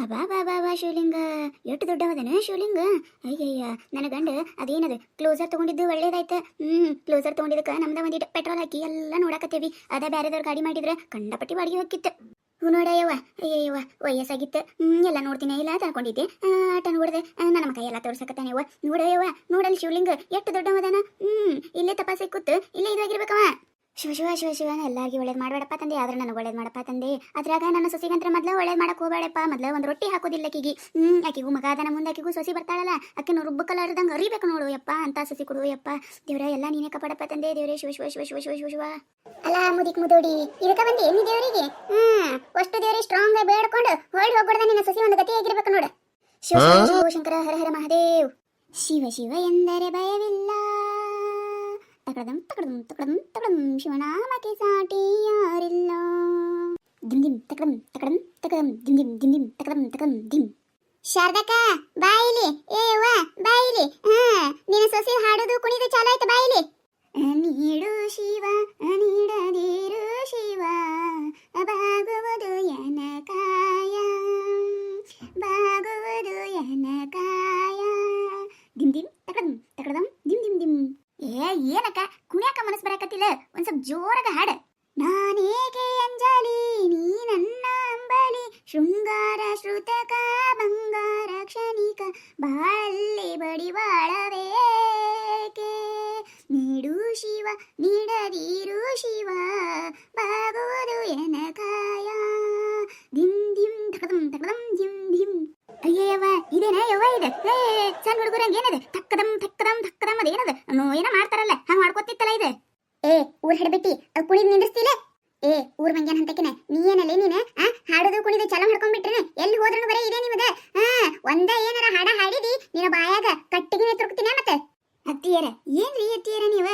ಅಬಾ ಬಾ ಬಾ ಬಾ ಶಿವಲಿಂಗ ಎಷ್ಟು ದೊಡ್ಡವದನ ಶಿವಲಿಂಗ. ಅಯ್ಯಯ್ಯ ನನ್ನ ಗಂಡ ಅದೇನದು ಕ್ಲೋಸರ್ ತಗೊಂಡಿದ್ದು ಒಳ್ಳೇದಾಯ್ತ. ಕ್ಲೋಸರ್ ತಗೊಂಡಿದ್ದಕ್ಕೆ ನಮ್ದ ಒಂದಿಟ್ಟು ಪೆಟ್ರೋಲ್ ಹಾಕಿ ಎಲ್ಲ ನೋಡಕತ್ತೇವಿ. ಅದ ಬ್ಯಾರೆದವ್ರ ಗಾಡಿ ಮಾಡಿದ್ರೆ ಕಂಡಪಟ್ಟಿ ಬಾಡಿಗೆ ಹೋಗಿತ್ತು. ನೋಡಯ್ಯವ್ವ, ಅಯ್ಯಯ್ಯವ್ವ ವಯಸ್ಸಾಗಿತ್ತು. ಎಲ್ಲ ನೋಡ್ತೀನಿ ಇಲ್ಲ ತಗೊಂಡಿದ್ದೆ. ಆಟ ನೋಡಿದೆ ನನ್ನ ಮಕ್ಕ ಎಲ್ಲ ತೋರ್ಸಕತ್ತಾನೆ. ಅವ್ವ ನೋಡಯ್ಯವ್ವ, ನೋಡಲ್ಲಿ ಶಿವಲಿಂಗ ಎಷ್ಟು ದೊಡ್ಡವದನ. ಇಲ್ಲೇ ತಪಾಸೆ ಕೂತು ಇಲ್ಲೇ ಇದಾಗಿರ್ಬೇಕವ. ಶಿವ ಶಿವ ಶಿವ ಶಿವ ಎಲ್ಲಾರ್ಗಿ ಒಳ್ಳೇದು ಮಾಡಬೇಡಪ್ಪ ತಂದೆ, ಆದ್ರೆ ನನಗೆ ಒಳ್ಳೇದು ಮಾಡಪ್ಪ ತಂದೆ. ಅದ್ರಾಗ ನನ್ನ ಸೊಸಿಗಂತ್ರ ಮೊದ್ಲು ಒಳ್ಳೇದು ಮಾಡಕ್ ಹೋಗಬೇಡಪ್ಪ. ಮೊದ್ಲು ಒಂದು ರೊಟ್ಟಿ ಹಾಕೋದಿಲ್ಲ ಆಕಿಗೆ. ಆಕಿಗೂ ಮಗ ಅದನ ಮುಂದೆ ಆಕಿಗೂ ಸೊಸಿ ಬರ್ತಾಳಲ್ಲ, ಆಕಿನ ರುಬ್ಬ ಕಲರ್ದಂಗೆ ಅರಿಬೇಕು ನೋಡು ಯಪ್ಪ ಅಂತ ಸೊಸಿ ಕೊಡು ಯಪ್ಪ. ದೇವ್ರ ಎಲ್ಲ ನೀನೇ ಕಪಡಪ್ಪ ತಂದೆ. ದೇವ್ರೇ ಶಿವ ಶಿವ ಶಿವ ಶಿವ ಶಿವ ಶಿವ ಶಿವ. ಅಲ್ಲ ಮುದಿಕ್ ಮುದೋಡಿ ಇದಕ್ಕ ಬಂದು ಎಲ್ಲಿ ದೇವರಿಗೆ ಅಷ್ಟು ದೇವ್ರಿ ಸ್ಟ್ರಾಂಗ್ ಬೇಡ್ಕೊಂಡು ಹೊಳ್ಳಿ ಹೋಗ್ಬಿಡ್ದ ನಿನ್ನ ಸೊಸಿ ಒಂದು ಗತಿ ಆಗಿರ್ಬೇಕು ನೋಡು. ಶಿವ ಶಿವ ಶಂಕರ ಹರ ಹರ ಮಹಾದೇವ್. ಶಿವ ಶಿವ ಎಂದರೆ ಭಯವಿಲ್ಲ, ತಕಡದಂ ತಕಡಂ ತಕಡಂ ತಕಡಂ ಶಿವನಾಮಕ್ಕೆ ಸಾಟಿ ಯಾರಿಲ್ಲ. ದಿಮ್ ದಿಮ್ ತಕಡಂ ತಕಡಂ ತಕಡಂ ದಿಮ್ ದಿಮ್ ದಿಮ್ ದಿಮ್ ತಕಡಂ ತಕಡಂ ದಿಮ್. ಶಾರದಕ್ಕ ಬಾಯಿಲಿ, ಏವ ಬಾಯಿಲಿ. ನಿನ್ನ ಸೊಸಿ ಹಾಡೋದು ಕುಣಿದು ಚಾಲು ಆಯ್ತು ಬಾಯಿಲಿ. ನೀಡು ಶಿವ ನೀಡದಿರು ಶಿವ, ಬಾಗುವುದು ಎನ ಕಾಯ, ಬಾಗುವುದು ಎನ ಕಾಯ. ದಿಮ್ ದಿಮ್ ತಕಡಂ ತಕಡಂ ದಿಮ್ ದಿಮ್ ದಿಮ್. ಏನಕ್ಕ ಕುಣಿಯಾಕ ಮನಸ್ಸು ಬರಕತ್ತಿಲ್ಲ, ಒಂದ್ ಸ್ವಲ್ಪ ಜೋರಾಗ ಹಾಡ. ನಾನೇಕೆ ಅಂಜಲಿ ನೀ ನನ್ನ ಅಂಬಲಿ, ಶೃಂಗಾರ ಶ್ರುತಕ ಬಂಗಾರ ಕ್ಷಣಿಕ, ಬಾಳಲ್ಲಿ ಬಡಿವಾಳವೇಕೆ. ನೀಡು ಶಿವ ನೀಡದಿರು ಶಿವ, ಬಾಗುವುದು ಎನ ಕಾಯ. ದಿಮ್ ದಿಮ್ ತಕದಂ ತಕದಂ ದಿಮ್ ದಿಮ್. ಅಯ್ಯವ್ವ ಇದೇನ ಯವ್ವ ಇದೆ ಸಣ್ಣ ಹುಡುಗರಂಗೆ ಏನದ ತಕ್ಕದಂ ತಕ್ಕದಂ ತಕ್ಕದಂ ಅದೇನದ ಏನೋ ಮಾಡ್ತಾರಲ್ಲ ಹಂಗ ಮಾಡ್ಕೊತಿತ್ತಲ್ಲ ಇದೆ. ಊರ್ ಹಿಡ್ಬಿಟ್ಟಿ ಕುಣಿದ್ ನಿಂದಿಸ್ತಿಲ್ಲ. ಊರ್ ಮಂಗ್ಯಾನ ಅಂತಕಿನ ನೀ ಏನಲ್ಲ ನೀನ ಹಾಡುದು ಕುಣಿದು ಚಲೋ ಮಾಡ್ಕೊಂಡ್ಬಿಟ್ರೆ ಎಲ್ಲಿ ಹೋದ್ರೂ ಬರೀ ಇದೆ ನಿಮ್ಮದ. ಒಂದ ಏನಾರ ಹಾಡ ಹಾಡಿದಿ ನಿನ್ನ ಬಾಯಾಗ ಕಟ್ಟಿಗಿನ ತುರುಕ್ತಿನ ಮತ್ತೆ. ಅತ್ತಿಯರ ಏನ್ರಿ ಅತ್ತಿಯರ ನೀವ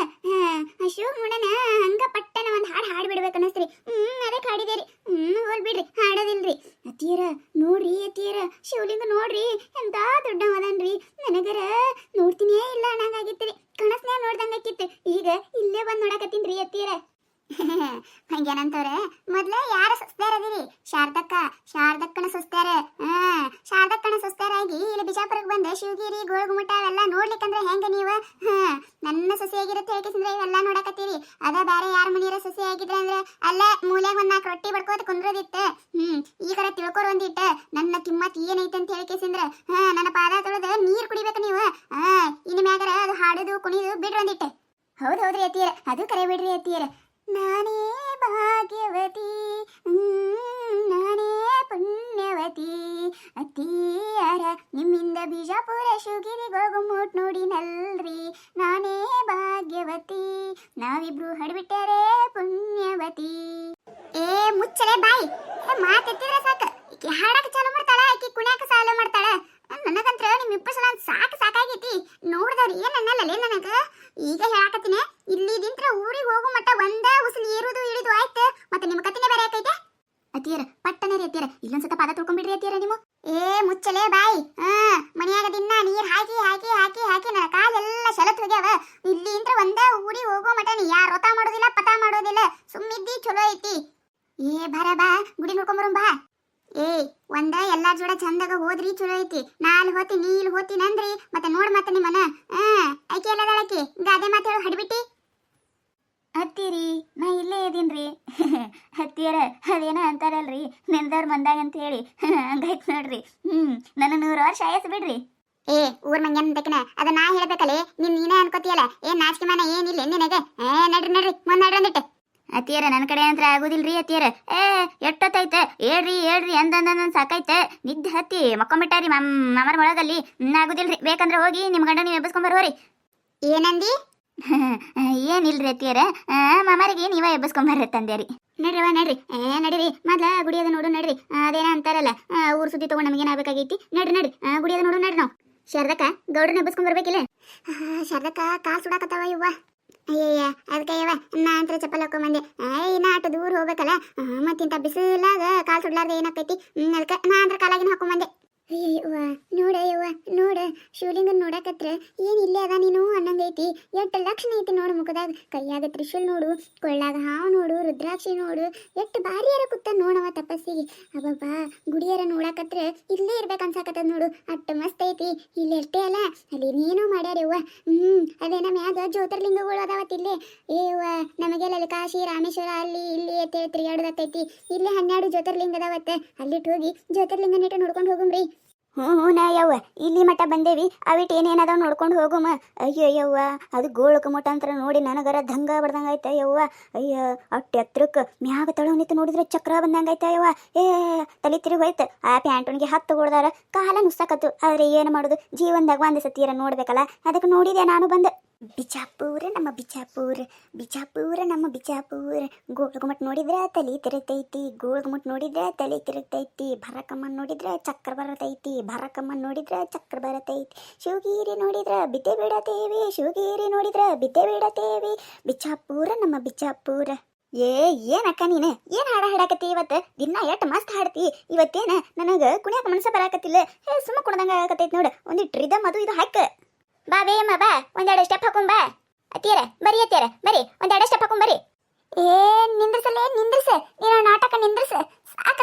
ಅಶೋ ನೋಡಣ ಹಂಗ ಪಟ್ಟನ ಒಂದ್ ಹಾಡು ಹಾಡ್ಬಿಡ್ಬೇಕು ಅನ್ನಿಸ್ತ್ರಿ. ಅದಕ್ಕೆ ಹಾಡಿದೇರಿ. ಹೋಲ್ ಬಿಡ್ರಿ ಹಾಡೋದಿಲ್ರಿ. ಅತ್ತಿಯರ ನೋಡ್ರಿ ಅತ್ತಿಯರ ಶಿವಲಿಂಗ ನೋಡ್ರಿ ಎಂತ ದೊಡ್ಡವದನ್ರಿ. ನನಗರ ನೋಡ್ತೀನೇ ಇಲ್ಲ ಅನ್ನಂಗಾಗಿತ್ರಿ, ಕನಸ್ನ್ಯಾಗ ನೋಡ್ದಂಗಾಕಿತ್ತು. ಈಗ ಇಲ್ಲೇ ಬಂದ್ ನೋಡಕತ್ತೀನ್ರಿ ಅತ್ತಿಯರ. ಹಂಗೇನಂತವ್ರ ಮೊದ್ಲ ಯಾರ ಸೊಸ್ತಾರದಿರಿ? ಶಾರದಕ್ಕ, ಶಾರದಕ್ಕನ ಸೊಸ್ತಾರ. ಶಾರದಕ್ಕನ ಸೊಸ್ತಾರಾಗಿ ಇಲ್ಲಿ ಬಿಜಾಪುರಕ್ಕೆ ಬಂದ ಶಿವಗಿರಿ ಗೋಳಗುಮಟ ಅವೆಲ್ಲ ನೋಡ್ಲಿಕ್ಕಂದ್ರೆ ಹೆಂಗ ನೀವ ನನ್ನ ಸೊಸೆಯಾಗಿರುತ್ತೆ ಹೇಳ್ಕಂದ್ರೆ ಇವೆಲ್ಲ ನೋಡಕತ್ತೀರಿ. ಅದ ಬ್ಯಾರೆ ಯಾರ ಮನೆಯರ ಸೊಸೆ ಆಗಿದ್ರೆ ಅಂದ್ರೆ ಅಲ್ಲೇ ಮೂಲ್ಯಾಗ ಒಂದ್ 4 ರೊಟ್ಟಿ ಬಡ್ಕೋತ ಕುಂದ್ರೋದಿತ್ತ. ಈಗರ ತಿಳ್ಕೊರ್ ಒಂದಿಟ್ಟ ನನ್ನ ಕಿಮ್ಮತ್ ಏನೈತೆ ಅಂತ ಹೇಳ್ಕೇಸಿಂದ್ರ ನನ್ನ ಪಾದ ತೊಳೆದ ನೀರ್ ಕುಡಿಬೇಕು ನೀವು. ಇನ್ ಮ್ಯಾಗರ ಅದು ಹಾಡುದು ಕುಣಿದು ಬಿಡ್ರಿ ಒಂದಿಟ್ಟ. ಹೌದ್ರಿ ಅತ್ತಿಯರ, ಅದು ಕರೆ ಬಿಡ್ರಿ ಅತ್ತಿಯರ. ನಾನೇ ಭಾಗ್ಯವತಿ ನಾನೇ ಪುಣ್ಯವತಿ, ಅತ್ತಿಯರ ನಿಮ್ಮಿಂದ ಬಿಜಾಪುರ ಶಿವಗಿರಿ ಗೋಗುಮುಟ್ ನೋಡಿನಲ್ರಿ. ನಾನೇ ಭಾಗ್ಯವತಿ ನಾವಿಬ್ರು ಹಡ್ಬಿಟ್ಟರೆ ಪುಣ್ಯವತಿ. ಮುಚ್ಚಲೆ ಬಾಯಿ, ಮಾತೆತ್ತಿದ್ರೆ ಸಾಕ. ಹಾಡಕ್ಕೆ ಚಾಲು ಮಾಡ್ತಾಳ, ಆಕಿ ಕುಣ್ಯಾಕ ಚಾಲು ಮಾಡ್ತಾಳ. ನನಗಂತ್ರ ನಿಮ್ಮಿಬ್ಬರು ಸಲ ಸಾಕಾಗೈತಿ. ನೋಡ್ದವ್ರಿ ಏನ್ ಅನ್ನಲ್ಲೇ ನನಗ. ಈಗ ಹೇಳಾಕತ್ತೀನಿ, ಇಲ್ಲಿದಿಂತ್ರ ಊರಿಗೆ ಹೋಗು ಮಟ್ಟ ಒಂದ ಉಸಿಲು ಏರುದು ಇಳಿದು ಆಯ್ತು. ಮತ್ತೆ ನಿಮ್ಮ ಕತ್ತಿನೇ ಬೇರೆ ಆಕೈತೆ. ಅತ್ತಿಯರ ಪಟ್ಟನರಿ ಅತ್ತಿಯರ ಇಲ್ಲೊಂದ್ಸತ ಪಾದ ತೊಳ್ಕೊಂಡ್ಬಿಡ್ರಿ ಅತ್ತಿಯರ ನೀವು. ಮುಚ್ಚಲೆ ಬಾಯಿ. ಮನೆಯಾಗ ದಿನ ನೀರ್ ಹಾಕಿ ಹಾಕಿ ಹಾಕಿ ಹಾಕಿ ನನ್ನ ಕಾಲೆಲ್ಲ ಶಲತ್ ಹೋಗ್ಯಾವ. ಇಲ್ಲಿಂತ್ರ ಒಂದ ಊರಿಗೆ ಹೋಗೋ ಮಟ್ಟ ನೀ ಯಾರು ರೊತ ಮಾಡೋದಿಲ್ಲ ಪತ ಮಾಡೋದಿಲ್ಲ. ಸುಮ್ಮಿದ್ದಿ ಚಲೋ ಐತಿ. ಬರ ಬಾ ಗುಡಿ ನೋಡ್ಕೊಂಬರು ಬಾ. ಒಂದ ಎಲ್ಲಾರ ಜೋಡ ಚಂದಾಗ ಹೋದ್ರಿ ಚಲೋ ಐತಿ. ನಾ ಅಲ್ಲಿ ಹೋತಿ ನೀ ಇಲ್ಲಿ ಹೋತೀನಿ ಅಂದ್ರಿ ಮತ್ತೆ ನೋಡ್ ಮತ್ತೆ ನಿಮ್ಮನ ಆಕಿ ಎಲ್ಲದಾಳಕಿ ಗಾದೆ ಮಾತು ಹೇಳಿ ಹಡ್ಬಿಟ್ಟಿ. ಹತ್ತೀರಿ ನಾ ಇಲ್ಲೇ ಇದೀನ್ರಿ. ಹತ್ತಿಯರ ಅದೇನ ಅಂತಾರಲ್ರಿ ನೆಂದವ್ರ ಮಂದಾಗ ಅಂತ ಹೇಳಿ ಹಂಗಾಯ್ತು ನೋಡ್ರಿ. ನನ್ನ 100 ವರ್ಷ ಆಯಸ್ ಬಿಡ್ರಿ. ಊರ್ ಮಂಗ್ಯಾನ ಅಂತಕಿನ ಅದ ನಾ ಹೇಳ್ಬೇಕಲ್ಲೇ ನೀನೇ ಅನ್ಕೋತಿಯಲ್ಲ. ನಾಚಿಕೆ ಮಾನ ಏನಿಲ್ಲ ನಿನಗೆ. ನಡ್ರಿ ನಡ್ರಿ ಮುಂದ್ ನಡ್ರಿ ಅಂದಿಟ್ಟು. ಅತ್ತಿಯರ ನನ್ನ ಕಡೆ ಅಂತ ಆಗುದಿಲ್ರಿ ಅತ್ತಿಯರ. ಎಷ್ಟೊತ್ತೈತೆ ಹೇಳ್ರಿ ಹೇಳ್ರಿ ಅಂದಂದ ಸಾಕೈತೆ. ನಿದ್ದೆ ಹತ್ತಿ ಮಕ್ಕೊಂಬಿಟ್ಟಾರಿ ಮಾಮರ ಒಳಗಲ್ಲಿ. ಆಗುದಿಲ್ರಿ, ಬೇಕಂದ್ರೆ ಹೋಗಿ ನಿಮ್ ಗಂಡ ನೀವು ಎಬ್ಬಸ್ಕೊಂಬರ್ರಿ. ಏನಂದಿ? ಏನಿಲ್ರಿ ಅತ್ತಿಯರ, ಮಾಮರಿಗೆ ನೀವ ಎಬ್ಬಸ್ಕೊಂಬರ್ರಿ ತಂದೇರಿ. ನಡ್ರಿವ ನಡ್ರಿ. ನಡಿರಿ ಮೊದ್ಲ ಗುಡಿಯದ ನೋಡು ನಡ್ರಿ. ಅದೇನ ಅಂತಾರಲ್ಲ ಊರ್ ಸುದ್ದಿ ತಗೊಂಡ್ ನಮಗೇನಾಗಬೇಕಾಗೈತಿ. ನಡ್ರಿ ನಡ್ರಿ ಗುಡಿಯದ ನೋಡು ನಡ್ರಿ. ನಾವು ಶಾರದಕ್ಕ ಗೌಡ್ರನ್ನ ಎಬ್ಬಸ್ಕೊಂಬರ್ಬೇಕಿಲ್ಲ. ಶಾರದಕ್ಕ ಕಾಲ್ ಸುಡಾಕತ್ತವ ಇವ್ವ. ಅಯ್ಯಯ್ಯ ಅದಕ್ಕೆ ಯವ್ವ ನಾ ಅಂತ ಚಪ್ಪಲ್ ಹಾಕೊಂಬಂದೆ. ಇನ್ನ ಆಟ ದೂರ ಹೋಗ್ಬೇಕಲ್ಲ, ಮತ್ತಿಂತ ಬಿಸಿಲಾಗ ಕಾಲ್ ಸುಡ್ಲಾರ್ದ ಏನಾಕೈತಿ. ಅದಕ್ಕೆ ನಾ ಅಂದ್ರೆ ಕಾಲಾಗಿನ ಹಾಕೊಂಬಂದೆ. ಅಯ್ಯವ್ವ ನೋಡ ಯವ್ವ ನೋಡ ಶಿವಲಿಂಗನ್ ನೋಡಕತ್ರ ಏನ್ ಇಲ್ಲೇ ಅದ ನೀನು ಅನ್ನಂಗೈತಿ. ಎಷ್ಟು ಲಕ್ಷಣ ಐತಿ ನೋಡು ಮುಖದಾಗ. ಕೈಯಾಗ ತ್ರಿಶೂಲ್ ನೋಡು, ಕೊಳ್ಳಾಗ ಹಾವು ನೋಡು, ರುದ್ರಾಕ್ಷಿ ನೋಡು, ಎಷ್ಟು ಭಾರಿಯಾರ ಕೂತ ನೋಡವ ತಪಸ್ಸಿಗೆ. ಅಬ್ಬಬ್ಬಾ ಗುಡಿಯಾರ ನೋಡಾಕತ್ರ ಇಲ್ಲೇ ಇರ್ಬೇಕು ಅನ್ಸಾಕತ್ತದ ನೋಡು, ಅಷ್ಟು ಮಸ್ತ್ ಐತಿ. ಇಲ್ಲಿ ಅಷ್ಟೇ ಅಲ್ಲ, ಅಲ್ಲಿ ಏನೇನೋ ಮಾಡ್ಯಾರವ್ವ. ಅದೇನ ಮ್ಯಾಗ ಜ್ಯೋತಿರ್ಲಿಂಗಗಳು ಅದಾವತ್ ಇಲ್ಲೇ. ಏವ್ವ ನಮಗೆಲ್ಲ ಕಾಶಿ ರಾಮೇಶ್ವರ ಅಲ್ಲಿ ಇಲ್ಲಿ ಎತ್ತೆ ತಿರುಗಾಡೋದತ್ತೈತಿ. ಇಲ್ಲಿ 12 ಜ್ಯೋತಿರ್ಲಿಂಗ ಅದಾವತ್ತ, ಅಲ್ಲಿಟ್ಟು ಹೋಗಿ ಜ್ಯೋತಿರ್ಲಿಂಗ ನೆಟ್ಟು ನೋಡ್ಕೊಂಡು ಹೋಗುಮ್ರಿ. ಹ್ಞೂ ನಾ ಯವ್ವ ಇಲ್ಲಿ ಮಟ್ಟ ಬಂದೇವಿ, ಅವಿಟ್ಟು ಏನೇನದಾವ ನೋಡ್ಕೊಂಡು ಹೋಗುಮ. ಅಯ್ಯೋ ಯವ್ವ ಅದು ಗೋಳಕ ಮಠ ಅಂತ ನೋಡಿ ನನಗರ ದಂಗ ಬಡ್ದಂಗ ಐತೆ ಯವ್ವ. ಅಯ್ಯ ಅಟ್ಟು ಎತ್ರಕ್ಕೆ ಮ್ಯಾಗ ತಳ ನಿಂತು ನೋಡಿದ್ರೆ ಚಕ್ರ ಬಂದಂಗ ಐತೆ ಯವ್ವ. ಏ ತಲೆ ತಿರುಗಿ ಹೋಯ್ತು. ಆ ಪ್ಯಾಂಟುನಿಗೆ ಹತ್ತು ಹೊಡ್ದಾರ, ಕಾಲ ನುಸ್ಸಾಕತ್ತು. ಆದರೆ ಏನು ಮಾಡೋದು, ಜೀವನದಾಗ ಒಂದು ಸತೀರ ನೋಡ್ಬೇಕಲ್ಲ, ಅದಕ್ಕೆ ನೋಡಿದೆ ನಾನು ಬಂದೆ. ಬಿಜಾಪುರ ನಮ್ಮ ಬಿಜಾಪುರ, ಬಿಜಾಪುರ ನಮ್ಮ ಬಿಜಾಪುರ. ಗೋಳಗುಮಟ್ ನೋಡಿದ್ರೆ ತಲೆ ತಿರುಗ್ತೈತಿ, ಗೋಳಗುಮಟ್ ನೋಡಿದ್ರೆ ತಲೆ ತಿರುಗ್ತೈತಿ. ಭರಕಮ್ಮನ್ ನೋಡಿದ್ರೆ ಚಕ್ರ ಬರತೈತಿ, ಭರಕಮ್ಮನ್ ನೋಡಿದ್ರೆ ಚಕ್ರ ಬರತೈತಿ. ಶಿವಗಿರಿ ನೋಡಿದ್ರೆ ಬಿದ್ದೆ ಬಿಡತೇವಿ, ಶಿವಗಿರಿ ನೋಡಿದ್ರೆ ಬಿದ್ದೆ ಬಿಡತೇವಿ. ಬಿಜಾಪುರ ನಮ್ಮ ಬಿಜಾಪುರ. ಏನಕ್ಕ ನೀನು ಏನು ಹಾಡ ಹಾಡಾಕತ್ತಿ ಇವತ್ತು? ದಿನ ಎಷ್ಟು ಮಸ್ತ್ ಹಾಡ್ತಿ. ಇವತ್ತೇನ ನನಗೆ ಕುಣಿಯಾಕ ಮನಸ್ಸ ಬರಾಕತ್ತಿಲ್ಲ. ಸುಮ್ಮ ಕುಣದಂಗ ಆಗತೈತಿ ನೋಡು. ಒಂದಿಟ್ಟು ರಿದಮ್ ಅದು ಇದು ಹಾಕ. ಬಾ ಬೇಯಮ್ಮ ಬಾ, ಒಂದೆರಡು ಸ್ಟೆಪ್ ಹಾಕೊಂಬ. ಅತ್ತಿಯರ ಬರಿ, ಅತ್ತಿಯರ ಬರಿ, ಒಂದೆರಡು ಸ್ಟೆಪ್ ಹಾಕೊಂಬರಿ. ನಿಂದ್ರಸಲೇ ನಿಂದ್ರಸ, ನೀನು ನಾಟಕ ನಿಂದ್ರಸ.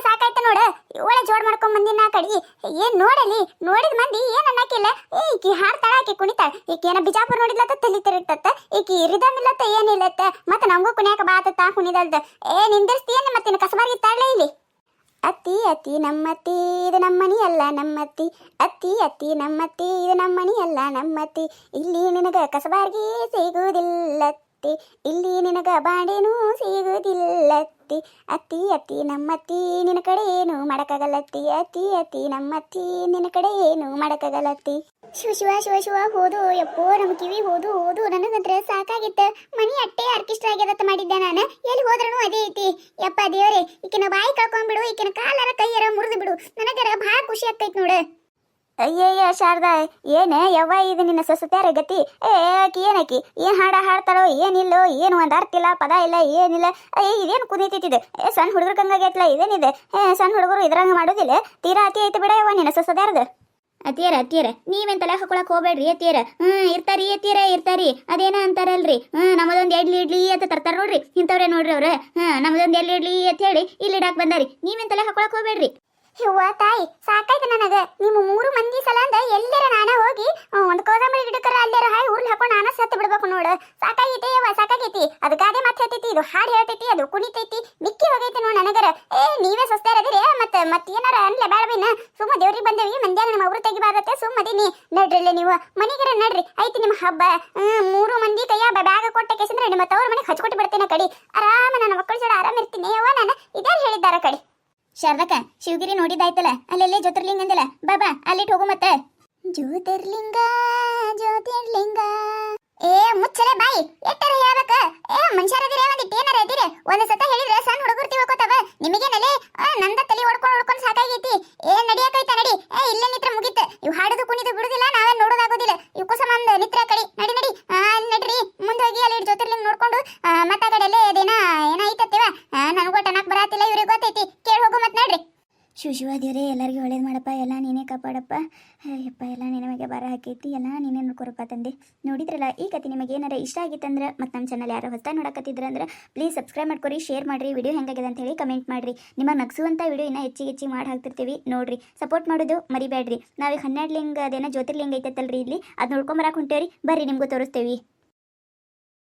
ಸಾಕಾಯ್ತ ನೋಡ, ಒಳ್ಳೆ ಜೋಡ್ ಮಾಡ್ಕೊಂಡ್ ಬಂದಿನ ಕಡಿ. ಏನ್ ನೋಡಲಿ, ನೋಡಿದ ಮಂದಿ ಏನ್ ಅನ್ನಕಿಲ್ಲ. ಈಕಿ ಹಾಡ್ತಾಳ, ಆಕಿ ಕುಣಿತಾಳ. ಈಕಿ ಏನ ಬಿಜಾಪುರ ನೋಡಿದ್ಲತ್ತ ತಲಿ ತಿರುಗ್ತತ್ತ, ಈಕಿ ರಿದಮ್ ಇಲ್ಲತ್ತ ಏನಿಲ್ಲತ್ತ. ಮತ್ತ ನಮಗೂ ಕುಣಿಯಾಕ ಬಾತತ್ತ ಕುಣಿದಲ್ದ. ನಿಂದಿರ್ಸ್ತೀಯನ್ನ ಮತ್ತಿನ ಕಸಬಾರ್ಗಿ ತಾಳ್ಲೆ ಇಲ್ಲಿ. ಅತ್ತಿ ಅತ್ತಿ ನಮ್ಮತ್ತಿ ಇದು ನಮ್ಮನಿ ಅಲ್ಲ ನಮ್ಮತ್ತಿ, ಅತ್ತಿ ಅತ್ತಿ ನಮ್ಮತ್ತಿ ಇದು ನಮ್ಮನಿ ಅಲ್ಲ ನಮ್ಮತ್ತಿ. ಇಲ್ಲಿ ನಿನಗ ಕಸಬಾರ್ಗಿ ಸಿಗುವುದಿಲ್ಲತ್ತಿ, ಇಲ್ಲಿ ನಿನಗ ಬಾಂಡೇನೂ ಸಿಗುವುದಿಲ್ಲತ್ತಿ. ಅತ್ತಿ ಅತ್ತಿ ನಮ್ಮತ್ತಿ ನಿನ್ನ ಕಡೆ ಏನು ಮಾಡಕ್ಕಾಗಲ್ಲತ್ತಿ, ಅತ್ತಿ ಅತ್ತಿ ನಮ್ಮತ್ತಿ ನಿನ್ನ ಕಡೆ ಏನು ಮಾಡಕ್ಕಾಗಲ್ಲತ್ತಿ. ಶಿವ ಶಿವ ಶಿವ ಶಿವ ಹೋದು ಯಪ್ಪೋ, ನಮ್ಮ ಕಿವಿ ಹೋದು ಹೋದು ನನಗಂತ್ರ ಸಾಕಾಗಿತ್ತ. ಮನಿ ಅಟ್ಟೆ ಆರ್ಕೆಸ್ಟ್ರಾ ಆಗ್ಯದತ್ತ ಮಾಡಿದ್ದೆ ನಾನು. ಎಲ್ಲಿ ಹೋದ್ರೂ ಅದೇ ಐತಿ. ಯಪ್ಪ ದೇವ್ರೆ, ಈಕಿನ ಬಾಯಿ ಕಳ್ಕೊಂಡ್ಬಿಡು, ಈಕಿನ ಕಾಲರ ಕೈಯರ ಮುರಿದು ಬಿಡು. ನನಗರ ಭಾಳ ಖುಷಿ ಆಗ್ತೈತಿ ನೋಡು. ಅಯ್ಯಯ್ಯ ಶಾರದಾ, ಏನೇ ಯವ್ವ ಇದು ನಿನ್ನ ಸೊಸತ್ಯಾರ ಗತಿ? ಆಕಿ ಏನಕಿ ಏನು ಹಾಡ ಹಾಡ್ತಾಳೋ ಏನಿಲ್ಲೋ, ಏನು ಒಂದು ಅರ್ಥ ಇಲ್ಲ, ಪದ ಇಲ್ಲ, ಏನಿಲ್ಲ. ಇದೇನು ಕುದೀತಿದೆ? ಸಣ್ಣ ಹುಡುಗರು ಕಂಗಾಗೈತ್ಲ, ಇದೇನಿದೆ? ಸಣ್ಣ ಹುಡುಗರು ಇದ್ರಂಗ ಮಾಡೋದಿಲ್ಲ. ತೀರಾ ಅತಿ ಐತಿ ಬಿಡ ಯವ್ವ ನಿನ್ನ ಸೊಸದ್ಯಾರ್ದು. ಅತ್ತಿಯರ ನೀವೇನ್ ತಲೆ ಹಾಕೊಳಕ್ ಹೋಗ್ಬೇಡ್ರಿ ಅತ್ತಿಯರ. ಇರ್ತಾರಿ ಅತ್ತಿಯರ ಇರ್ತಾರಿ. ಅದೇನ ಅಂತಾರಲ್ರಿ, ನಮ್ಮದೊಂದು ಇಡ್ಲಿ ಅಂತ ತರ್ತಾರ ನೋಡ್ರಿ, ಇಂಥವ್ರೆ ನೋಡ್ರಿ ಅವ್ರ. ನಮ್ಮದೊಂದು ಇಡ್ಲಿ ಅಂತ ಹೇಳಿ ಇಲ್ಲಿ ಇಡಾಕ್ ಬಂದಾರಿ. ನೀವೇನ್ ತಲೆ ಹಾಕೊಳಕ್ ಹೋಗ್ಬೇಡ್ರಿ. ಯವ್ವ ತಾಯಿ ಸಾಕಾಯ್ತು ನನಗ. ನಿಮ್ಮ 3 ಮಂದಿ ಸಲ ಅಂದ ಎಲ್ಲರ ನಾನ ಹೋಗಿ ಒಂದು ಕೋಸಂಬರಿ ಗಿಡಕರ ಅಲ್ಲೇರ ಹಾಯಿ ಉರ್ಲಿ ಹಾಕೊಂಡು ನಾನ ಸತ್ತು ಬಿಡ್ಬೇಕು ನೋಡು. ಸಾಕಾಗೈತಿ ಯವ್ವ ಸಾಕಾಗೈತಿ. ಅದು ಗಾದೆ ಮಾತು ಹೇಳ್ತೈತಿ, ಇದು ಹಾಡು ಹೇಳ್ತೈತಿ, ಅದು ಕುಣಿತೈತಿ, ಮಿಕ್ಕಿ ಹೋಗೈತಿ ನೋಡು ನನಗರ. ನೀವೇ ಸ್ವಸ್ಥರದಿರಿ. ಮತ್ತೆ ಏನಾರ ಅನ್ಲೆ ಬೇಡವಿನ. ಸುಮ್ಮ ದೇವ್ರಿಗೆ ಬಂದೇವಿ, ಮಂದ್ಯಾಗ ನಮ್ಮ ಅವ್ರು ತೆಗಿಬಾರತ್ತೆ. ಸುಮ್ಮದೀನಿ ನಡ್ರಿಲ್ಲ ನೀವು ಮನೆಗರ ನಡ್ರಿ. ಐತಿ ನಿಮ್ಮ ಹಬ್ಬ. 3 ಮಂದಿ ಕೈಯ ಬ್ಯಾಗ ಕೊಟ್ಟ ಕೇಸಂದ್ರೆ ನಿಮ್ಮ ತವ್ರ ಮನೆಗೆ ಹಚ್ಕೊಟ್ಟು ಬಿಡ್ತೇನೆ ಕಡಿ. ಆರಾಮ ನನ್ನ ಮಕ್ಕಳ ಜೋಡ ಆರಾಮ ಇರ್ತೀನಿ ಯವ್ವ ನಾನು. ಇದ್ಯಾರು ಹೇಳಿದ್ದಾರ ಕಡಿ? ಶಾರದಕ್ಕ ಶಿವಗಿರಿ ನೋಡಿದಾಯ್ತಲ್ಲ, ಅಲ್ಲೆಲ್ಲೇ ಜ್ಯೋತಿರ್ಲಿಂಗ ಅಂದಲ್ಲ, ಬಾಬಾ ಅಲ್ಲಿಟ್ಟು ಹೋಗು. ಮತ್ತೆ ಜ್ಯೋತಿರ್ಲಿಂಗ ಜ್ಯೋತಿರ್ಲಿಂಗ ಮುಚ್ಚಲೆ ಬಾಯಿ, ಎಟ್ಟರ ಹೇಳ್ಬೇಕ? ಮನುಷ್ಯರದಿರ ಒಂದಿಟ್ಟು ಏನಾರ ಎದಿರ? ಒಂದು ಸತ ಹೇಳಿದ್ರೆ ಸಣ್ಣ ಹುಡುಗರು ತಿಳ್ಕೊತಾವ. ನಿಮಗೇನಲ್ಲೇ ನಂದ ತಲೆ ಹೊಡ್ಕೊಂಡು ಸಾಕಾಗೈತಿ. ನಡಿಯಾಕೈತ ನಡಿ. ಇಲ್ಲೇ ನಿತ್ರ ಮುಗಿತ. ಇವು ಹಾಡುದು ಕುಣಿದು ಬಿಡುದಿಲ್ಲ, ನಾವೇ ನೋಡೋದಾಗೋದಿಲ್ಲ. ಇವು ಸಂಬಂಧ ನಿತ್ರ ಕಡಿ. ನಡಿ ನಡಿ ನಡ್ರಿ ಮುಂದೆ ಹೋಗಿ ಅಲ್ಲಿ ಜ್ಯೋತಿರ್ಲಿಂಗ ನೋಡ್ಕೊಂಡು ಮತ್ತ ಆ ಕಡೆ ಅದೇನ ಏನೈತತ್ತಿವ ನನಗೊಟ್ಟ ಅನ್ನಕ್ ಬರಾತಿಲ್ಲ, ಇವ್ರಿಗೆ ಗೊತ್ತೈತಿ. ಕೇಳಿ ಹೋಗು ಮತ್ ನಡ್ರಿ. ಶಿವ ದೇವ್ರೆ ಎಲ್ಲರಿಗೂ ಒಳ್ಳೇದು ಮಾಡಪ್ಪ, ಎಲ್ಲ ನೀನೇ ಕಾಪಾಡಪ್ಪ. ಯಪ್ಪ ಎಲ್ಲ ನಿನಗೆ ಬರ ಹಾಕೈತಿ, ಎಲ್ಲ ನೀನೇ ನೋಡ್ಕೊರಪ್ಪ ತಂದೆ. ನೋಡಿದ್ರಲ್ಲ ಈ ಕತೆ ನಿಮಗೆ ಏನಾರ ಇಷ್ಟ ಆಗಿತ್ತಂದ್ರೆ ಮತ್ತು ನಮ್ಮ ಚಾನಲ್ ಯಾರು ಹೊಸ ನೋಡಕತ್ತಿದ್ರಂದ್ರೆ ಪ್ಲೀಸ್ ಸಬ್ಸ್ಕ್ರೈಬ್ ಮಾಡ್ಕೊರಿ, ಶೇರ್ ಮಾಡಿರಿ, ವಿಡಿಯೋ ಹೆಂಗಾಗಿದೆ ಅಂತ ಹೇಳಿ ಕಮೆಂಟ್ ಮಾಡಿರಿ. ನಿಮಗೆ ನಗಿಸುವಂಥ ವಿಡಿಯೋ ಇನ್ನೂ ಹೆಚ್ಚಿಗೆ ಮಾಡಿ ಹಾಕ್ತಿರ್ತೀವಿ ನೋಡಿರಿ. ಸಪೋರ್ಟ್ ಮಾಡೋದು ಮರಿಬೇಡ್ರಿ. ನಾವೀಗ 12 ಲಿಂಗ ಅದೇನೋ ಜ್ಯೋತಿರ್ಲಿಂಗ ಐತತ್ತಲ್ರಿ ಇಲ್ಲಿ, ಅದು ನೋಡ್ಕೊಂಬರಕ್ಕೆ ಹೊಂಟೇವ್ರಿ. ಬರ್ರಿ ನಿಮಗೂ ತೋರಿಸ್ತೇವೆ.